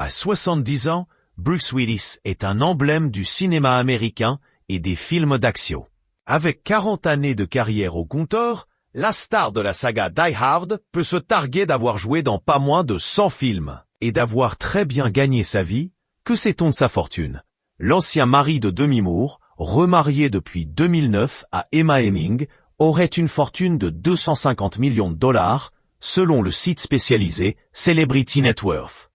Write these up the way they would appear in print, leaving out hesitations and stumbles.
À 70 ans, Bruce Willis est un emblème du cinéma américain et des films d'action. Avec 40 années de carrière au compteur, la star de la saga Die Hard peut se targuer d'avoir joué dans pas moins de 100 films et d'avoir très bien gagné sa vie. Que sait-on de sa fortune? L'ancien mari de Demi Moore, remarié depuis 2009 à Emma Heming, aurait une fortune de 250 millions de dollars, selon le site spécialisé Celebrity Net Worth.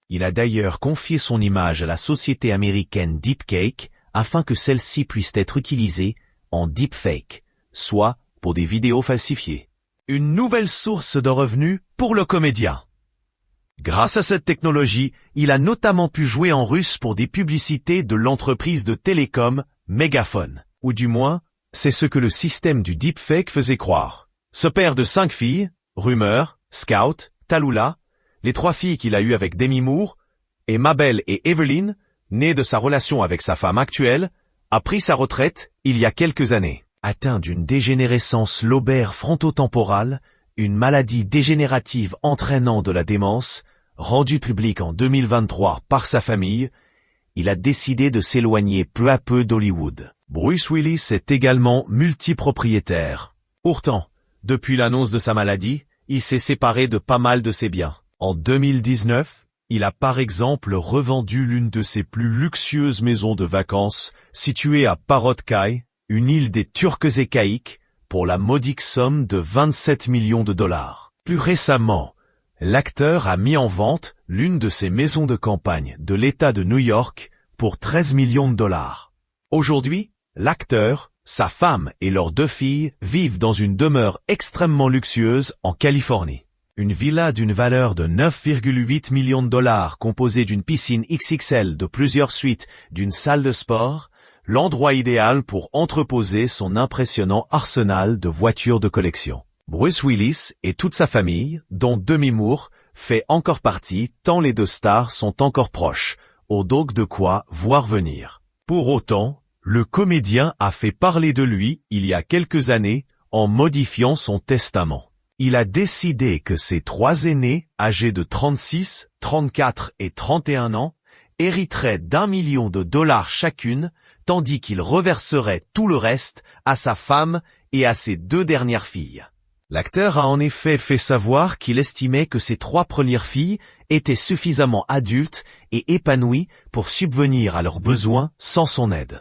Il a d'ailleurs confié son image à la société américaine Deepcake afin que celle-ci puisse être utilisée en deepfake, soit pour des vidéos falsifiées. Une nouvelle source de revenus pour le comédien. Grâce à cette technologie, il a notamment pu jouer en russe pour des publicités de l'entreprise de télécom Megaphone. Ou du moins, c'est ce que le système du deepfake faisait croire. Ce père de 5 filles, Rumeur, Scout, Tallulah, les 3 filles qu'il a eues avec Demi Moore, et Mabel et Evelyn, nées de sa relation avec sa femme actuelle, a pris sa retraite il y a quelques années. Atteint d'une dégénérescence lobaire frontotemporale, une maladie dégénérative entraînant de la démence, rendue publique en 2023 par sa famille, il a décidé de s'éloigner peu à peu d'Hollywood. Bruce Willis est également multipropriétaire. Pourtant, depuis l'annonce de sa maladie, il s'est séparé de pas mal de ses biens. En 2019, il a par exemple revendu l'une de ses plus luxueuses maisons de vacances, située à Parrot-Cay, une île des Turques et Caïques, pour la modique somme de 27 millions de dollars. Plus récemment, l'acteur a mis en vente l'une de ses maisons de campagne de l'État de New York pour 13 millions de dollars. Aujourd'hui, l'acteur, sa femme et leurs 2 filles vivent dans une demeure extrêmement luxueuse en Californie. Une villa d'une valeur de 9,8 millions de dollars composée d'une piscine XXL de plusieurs suites, d'une salle de sport, l'endroit idéal pour entreposer son impressionnant arsenal de voitures de collection. Bruce Willis et toute sa famille, dont Demi Moore, fait encore partie tant les 2 stars sont encore proches, ont donc de quoi voir venir. Pour autant, le comédien a fait parler de lui il y a quelques années en modifiant son testament. Il a décidé que ses 3 aînés, âgés de 36, 34 et 31 ans, hériteraient d'1 million de dollars chacune, tandis qu'il reverserait tout le reste à sa femme et à ses 2 dernières filles. L'acteur a en effet fait savoir qu'il estimait que ses 3 premières filles étaient suffisamment adultes et épanouies pour subvenir à leurs besoins sans son aide.